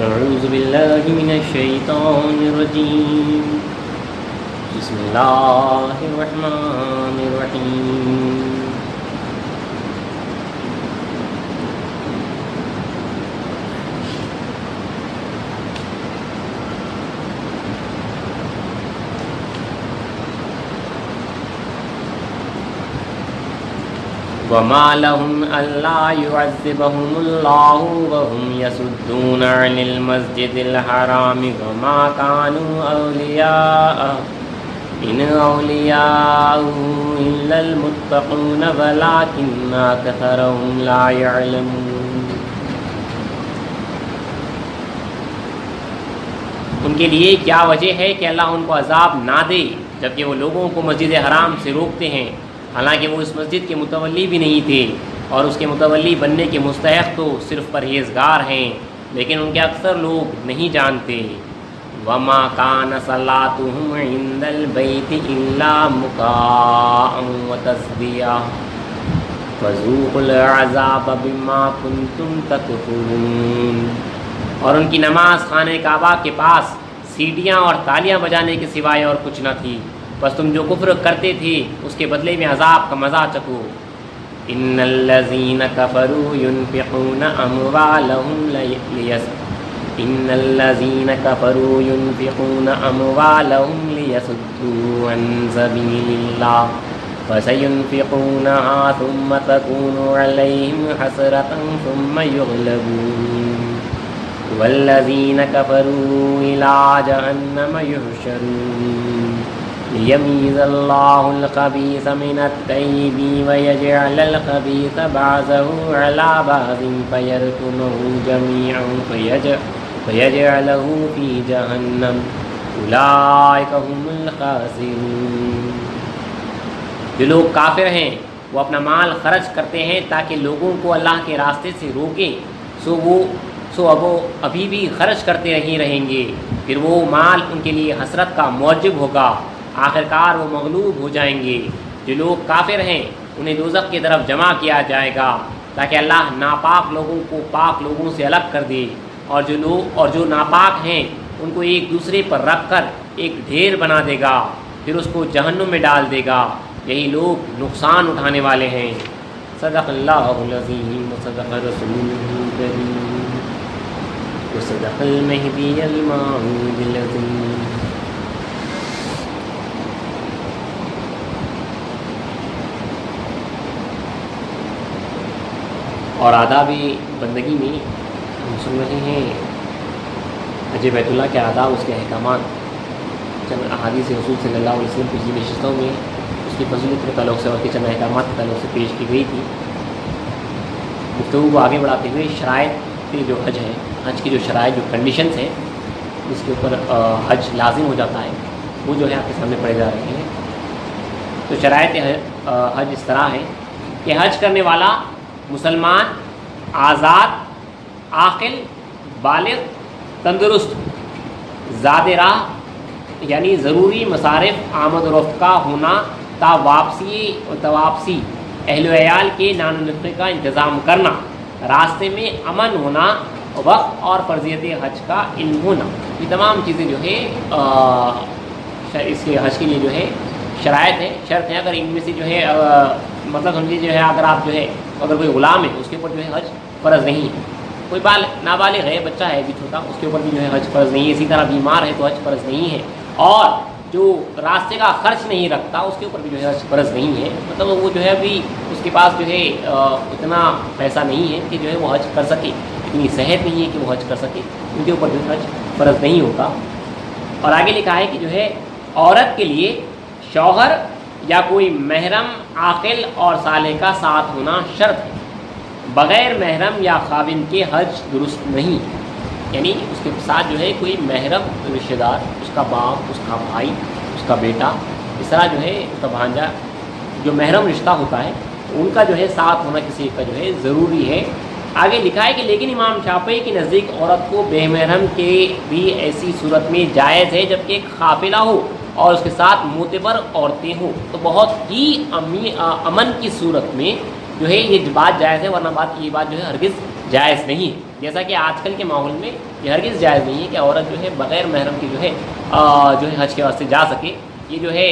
اعوذ باللہ من الشیطان الرجیم بسم اللہ الرحمن الرحیم وما لهم ألا يعذبهم الله وهم يصدون عن المسجد الحرام وما كانوا أولياءه إن أولياءه إلا المتقون ولكن أكثرهم لا يعلمون۔ ان کے لیے کیا وجہ ہے کہ اللہ ان کو عذاب نہ دے جبکہ وہ لوگوں کو مسجد حرام سے روکتے ہیں، حالانکہ وہ اس مسجد کے متولی بھی نہیں تھے، اور اس کے متولی بننے کے مستحق تو صرف پرہیزگار ہیں، لیکن ان کے اکثر لوگ نہیں جانتے۔ وَمَا كَانَ صَلَاتُهُمْ عِندَ الْبَيْتِ إِلَّا مُكَاءً وَتَصْدِيَةً فَذُوقُوا الْعَذَابَ بِمَا كُنتُمْ تَكْفُرُونَ۔ اور ان کی نماز خانہ کعبہ کے پاس سیٹیاں اور تالیاں بجانے کے سوائے اور کچھ نہ تھی، بس تم جو کفر کرتے تھے اس کے بدلے میں عذاب کا مزہ چکھو۔ ان الذين كفروا ينفقون اموالهم ليصدوا عن سبيل الله فسينفقونها ثم تكون عليهم حسرة ثم يغلبون والذين كفروا إلى جهنم يحشرون ليميز الله الخبيث من الطيب ويجعل الخبيث بعضه على بعض فيركمه جميعا فيجعله في جهنم أولئك هم الخاسرون۔ جو لوگ کافر ہیں وہ اپنا مال خرچ کرتے ہیں تاکہ لوگوں کو اللہ کے راستے سے روکیں، سو اب وہ ابھی بھی خرچ کرتے رہیں گے، پھر وہ مال ان کے لیے حسرت کا موجب ہوگا، آخرکار وہ مغلوب ہو جائیں گے۔ جو لوگ کافر ہیں انہیں دوزخ کی طرف جمع کیا جائے گا تاکہ اللہ ناپاک لوگوں کو پاک لوگوں سے الگ کر دے، اور جو ناپاک ہیں ان کو ایک دوسرے پر رکھ کر ایک ڈھیر بنا دے گا، پھر اس کو جہنم میں ڈال دے گا۔ یہی لوگ نقصان اٹھانے والے ہیں۔ صدق اللہ العظیم وصدق رسولہ الکریم وصدق المہدی الموعود العظیم۔ اور آداب بندگی میں ہم سن رہے ہیں حج بیت اللہ کے آداب، اس کے احکامات، چند احادیث رسول صلی اللہ علیہ وسلم پچھلی نشستوں میں اس کی فضیلت کے تعلق سے اور کے چند احکامات کے تعلق سے پیش کی گئی تھی۔ گفتگو کو آگے بڑھاتے ہوئے شرائط جو حج ہے، حج کی جو شرائط، جو کنڈیشنز ہیں جس کے اوپر حج لازم ہو جاتا ہے، وہ جو ہے آپ کے سامنے پڑھے جا رہے ہیں۔ تو شرائط حج اس طرح ہے کہ حج کرنے والا مسلمان، آزاد، عاقل، بالغ، تندرست، زاد راہ یعنی ضروری مصارف آمد و رفت کا ہونا تا واپسی، اہل و عیال کے نان و نفقے کا انتظام کرنا، راستے میں امن ہونا، وقت اور فرضیت حج کا علم ہونا، یہ تمام چیزیں جو ہے اس کے حج کے لیے جو ہے شرائط ہے، شرط ہے۔ اگر ان میں سے جو ہے مطلب سمجھیے جو ہے اگر آپ جو ہے اگر کوئی غلام ہے اس کے اوپر جو ہے حج فرض نہیں ہے، کوئی نابالغ ہے، بچہ ہے بھی چھوٹا، اس کے اوپر بھی جو ہے حج فرض نہیں ہے، اسی طرح بیمار ہے تو حج فرض نہیں ہے، اور جو راستے کا خرچ نہیں رکھتا اس کے اوپر بھی جو ہے حج فرض نہیں ہے، مطلب وہ جو ہے ابھی اس کے پاس جو ہے اتنا پیسہ نہیں ہے کہ جو ہے وہ حج کر سکے، اتنی صحت نہیں ہے کہ وہ حج کر سکے، ان کے اوپر جو ہے حج فرض نہیں ہوتا۔ اور آگے لکھا ہے کہ جو ہے عورت کے لیے شوہر یا کوئی محرم عاقل اور صالح کا ساتھ ہونا شرط ہے، بغیر محرم یا خاوند کے حج درست نہیں، یعنی اس کے ساتھ جو ہے کوئی محرم رشتہ دار، اس کا باپ، اس کا بھائی، اس کا بیٹا، اس طرح جو ہے اس کا بھانجا، جو محرم رشتہ ہوتا ہے ان کا جو ہے ساتھ ہونا کسی کا جو ہے ضروری ہے۔ آگے لکھا ہے کہ لیکن امام شافعی کے نزدیک عورت کو بے محرم کے بھی ایسی صورت میں جائز ہے جبکہ ایک قافلہ ہو اور اس کے ساتھ معتبر عورتیں ہوں، تو بہت ہی امن کی صورت میں جو ہے یہ بات جائز ہے، ورنہ یہ بات جو ہے ہرگز جائز نہیں ہے۔ جیسا کہ آج کل کے ماحول میں یہ ہرگز جائز نہیں ہے کہ عورت جو ہے بغیر محرم کی جو ہے حج کے واسطے جا سکے. یہ جو ہے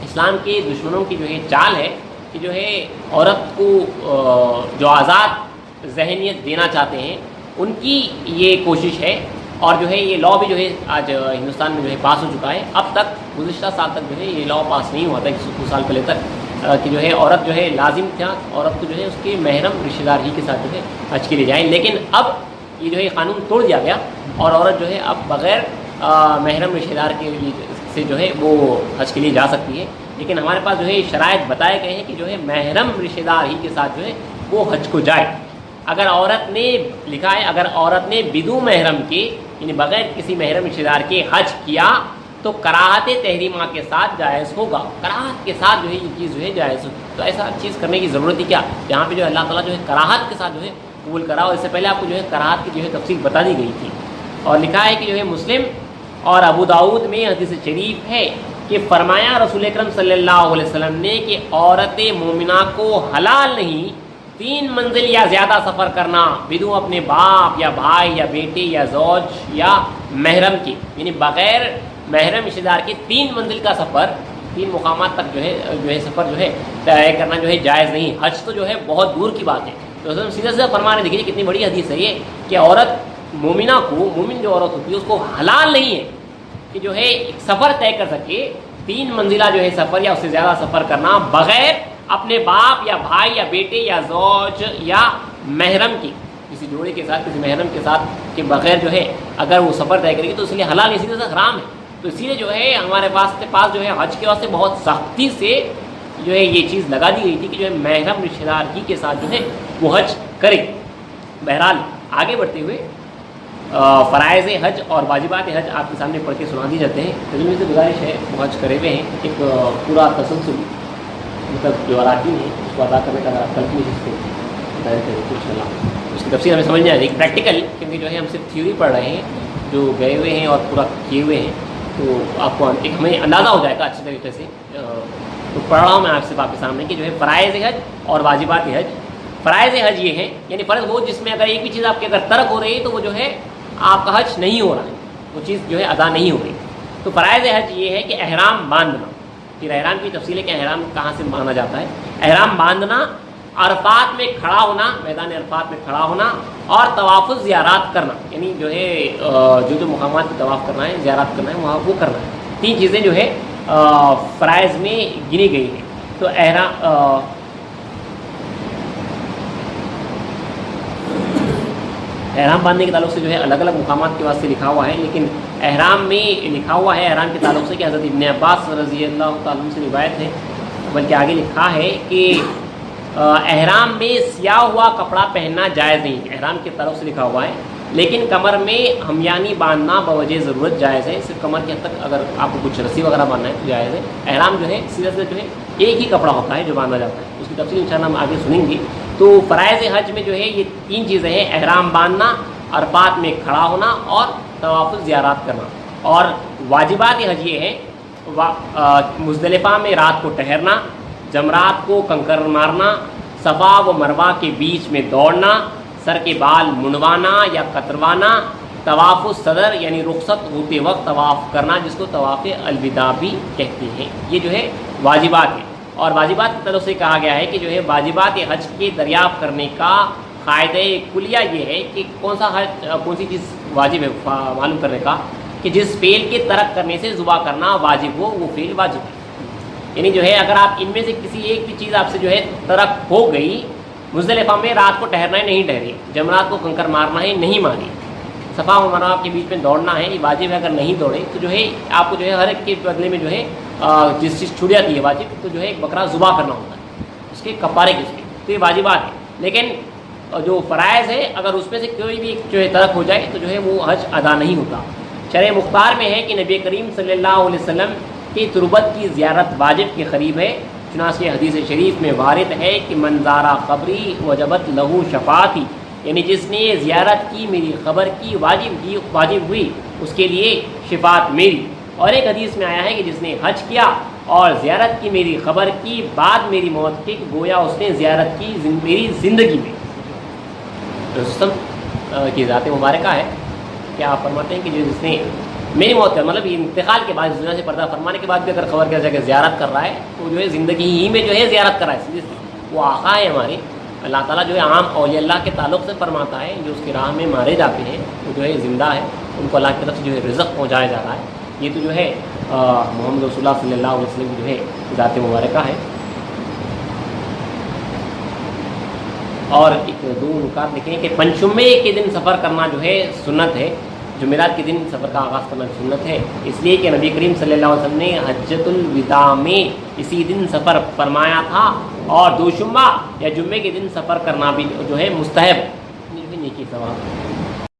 اسلام کے دشمنوں کی جو ہے چال ہے کہ جو ہے عورت کو جو آزاد ذہنیت دینا چاہتے ہیں ان کی یہ کوشش ہے. اور جو ہے یہ لا بھی جو ہے آج ہندوستان میں جو ہے پاس ہو چکا ہے. اب تک گزشتہ سال تک جو ہے یہ لا پاس نہیں ہوا تھا 100 سال پہلے تک کہ جو ہے عورت جو ہے لازم تھا عورت کو جو ہے اس کے محرم رشتہ دار ہی کے ساتھ جو ہے حج کے لیے جائیں. لیکن اب یہ جو ہے قانون توڑ دیا گیا اور عورت جو ہے اب بغیر محرم رشتہ دار کے سے جو ہے وہ حج کے لیے جا سکتی ہے. لیکن ہمارے پاس جو ہے شرائط بتائے گئے ہیں کہ جو ہے محرم رشتہ دار ہی کے ساتھ جو ہے وہ حج کو جائے. اگر عورت نے لکھا ہے اگر عورت نے بدون محرم کے یعنی بغیر کسی محرم رشتہ دار کے حج کیا تو کراہت تحریمہ کے ساتھ جائز ہوگا. کراہت کے ساتھ جو ہے یہ چیز جو ہے جائز ہوگی. تو ایسا چیز کرنے کی ضرورت ہی کیا جہاں پہ جو ہے اللہ تعالیٰ جو ہے کراہت کے ساتھ جو ہے قبول کرا. اور اس سے پہلے آپ کو جو ہے کراہت کی جو ہے تفصیل بتا دی گئی تھی. اور لکھا ہے کہ جو ہے مسلم اور ابو داؤد میں حدیث شریف ہے کہ فرمایا رسول اکرم صلی اللہ علیہ وسلم نے کہ عورت مومنہ کو حلال نہیں 3 منزل یا زیادہ سفر کرنا بدون اپنے باپ یا بھائی یا بیٹے یا زوج یا محرم کی یعنی بغیر محرم رشتہ دار کے 3 منزل کا سفر 3 مقامات تک جو ہے سفر جو ہے طے کرنا جو ہے جائز نہیں. حج تو جو ہے بہت دور کی بات ہے. تو سیدھا سیدھا فرمانے دیکھیے کتنی بڑی حدیث ہے یہ کہ عورت مومنہ کو مومن جو عورت ہوتی ہے اس کو حلال نہیں ہے کہ جو ہے سفر طے کر سکے 3 منزلہ جو ہے سفر یا اس سے زیادہ سفر کرنا بغیر اپنے باپ یا بھائی یا بیٹے یا زوج یا محرم کی کسی جوڑے کے ساتھ کسی محرم کے ساتھ کے بغیر جو ہے اگر وہ سفر طے کرے گی تو اس لیے حلال اسی طرح سے حرام ہے. تو اسی لیے جو ہے ہمارے پاس جو ہے حج کے واسطے بہت سختی سے جو ہے یہ چیز لگا دی گئی تھی کہ جو ہے محرم رشتہ دار ہی کے ساتھ جو ہے وہ حج کرے. بہرحال آگے بڑھتے ہوئے فرائض حج اور واجبات حج آپ کے سامنے پڑھ کے سنا دی جاتے ہیں. تجربے سے گزارش ہے وہ حج کرے ہوئے ہیں ایک پورا تسلسل مطلب جو اراکین ہے اس کو ادا کرنے کا اگر آپ کل اس کو بتائیں تو اس کی تفصیل ہمیں سمجھ نہیں آ رہی پریکٹیکل کیونکہ جو ہے ہم صرف تھیوری پڑھ رہے ہیں جو گئے ہوئے ہیں اور پورا کیے ہوئے ہیں تو آپ کو ایک ہمیں اندازہ ہو جائے گا اچھی طریقے سے. تو پڑھ رہا ہوں میں آپ سے آپ کے سامنے کہ جو ہے فرائض حج اور واجبات حج. فرائض حج یہ ہیں یعنی فرض وہ جس میں اگر ایک بھی چیز آپ کی اگر ترک ہو رہی ہے تو وہ جو ہے آپ کا حج نہیں ہو رہا ہے وہ چیز جو ہے ادا نہیں ہو رہی. تو فرائض حج یہ ہے کہ احرام باندھنا. پھر احرام کی تفصیل ہے کہ احرام کہاں سے باندھا جاتا ہے. احرام باندھنا عرفات میں کھڑا ہونا میدان عرفات میں کھڑا ہونا اور طواف زیارات کرنا یعنی جو ہے جو مقامات کی طواف کرنا ہے زیارات کرنا ہے وہاں وہ کرنا ہے. 3 چیزیں جو ہے فرائض میں گنی گئی ہیں. تو احرام باندھنے کے تعلق سے جو ہے الگ الگ مقامات کے واسطے لکھا ہوا ہے لیکن احرام میں لکھا ہوا ہے احرام کے تعلق سے کہ حضرت ابن عباس رضی اللہ تعالیٰ عنہ سے روایت ہے بلکہ آگے لکھا ہے کہ احرام میں سیاہ ہوا کپڑا پہننا جائز نہیں. احرام کے طرف سے لکھا ہوا ہے لیکن کمر میں ہمیانی باندھنا بوجہ ضرورت جائز ہے. صرف کمر کے حد تک اگر آپ کو کچھ رسی وغیرہ باندھنا ہے تو جائز ہے. احرام جو ہے سیدھا سیدھا جو ہے ایک ہی کپڑا ہوتا ہے جو باندھا جاتا ہے. اس کی تفصیل انشاءاللہ ہم آگے سنیں گے. تو فرائض حج میں جو ہے یہ 3 چیزیں ہیں احرام باندھنا عرفات میں کھڑا ہونا اور طواف زیارات کرنا. اور واجبات حج یہ ہے مزدلفہ میں رات کو ٹھہرنا جمرات کو کنکر مارنا صفا و مروہ کے بیچ میں دوڑنا سر کے بال منڈوانا یا کتروانا طواف الصدر یعنی رخصت ہوتے وقت طواف کرنا جس کو طواف الوداع بھی کہتے ہیں. یہ جو ہے واجبات ہے. اور واجبات کی طرف سے کہا گیا ہے کہ جو ہے واجبات حج کے دریافت کرنے کا قاعدہ کلیہ یہ ہے کہ کون سی چیز واجب ہے معلوم کرنے کا کہ جس فعل کے ترک کرنے سے ذبح کرنا واجب ہو وہ فعل واجب ہے. یعنی جو ہے اگر آپ ان میں سے کسی ایک بھی چیز آپ سے جو ہے ترک ہو گئی مزدلفہ میں رات کو ٹھہرنا ہے نہیں ٹھہری جمرات کو کنکر مارنا ہے نہیں ماری صفا و مروہ کے بیچ میں دوڑنا ہے یہ واجب ہے. اگر نہیں دوڑے تو جو ہے آپ کو جو ہے ہر ایک کے بدلے میں جو ہے جس چیز چھوٹ جاتی ہے واجب تو جو ہے ایک بکرا ذبح کرنا ہوتا ہے اس کے کفارے کے اس کے. تو یہ واجبات ہے. لیکن جو فرائض ہے اگر اس میں سے کوئی بھی جو ہے ترک ہو جائے تو جو ہے وہ حج ادا نہیں ہوتا. شرع مختار میں ہے کہ نبی کریم صلی اللہ علیہ وسلم کی تربت کی زیارت واجب کے قریب ہے. چنانچہ حدیث شریف میں وارد ہے کہ من زارا قبری وجبت لہو شفاعتی یعنی جس نے زیارت کی میری خبر کی واجب ہوئی اس کے لیے شفاعت میری. اور ایک حدیث میں آیا ہے کہ جس نے حج کیا اور زیارت کی میری خبر کی بعد میری موت کی گویا اس نے زیارت کی میری زندگی میں. رستم کی ذات مبارکہ ہے کہ آپ فرماتے ہیں کہ جس نے میری موت کا مطلب انتقال کے بعد، دنیا سے پردہ فرمانے کے بعد بھی اگر خبر کیا جائے کہ زیارت کر رہا ہے تو جو ہے زندگی ہی میں جو ہے زیارت کر رہا ہے. وہ آقا ہے ہمارے. اللہ تعالیٰ جو ہے عام اولیاء اللہ کے تعلق سے فرماتا ہے جو اس کی راہ میں مارے جاتے ہیں وہ جو ہے زندہ ہے، ان کو اللہ کی طرف سے جو ہے رزق پہنچایا جا رہا ہے. یہ تو جو ہے محمد رسول اللہ صلی اللہ علیہ وسلم کی جو ہے ذات مبارکہ ہے. اور ایک دو نکات لکھیں کہ پنچمے کے دن سفر کرنا جو ہے سنت ہے. جمعرات کے دن سفر کا آغاز کرنا سنت ہے، اس لیے کہ نبی کریم صلی اللہ علیہ وسلم نے حجۃ الوداع میں اسی دن سفر فرمایا تھا، اور دوشنبہ یا جمعے کے دن سفر کرنا بھی جو ہے مستحب نیکی ثواب.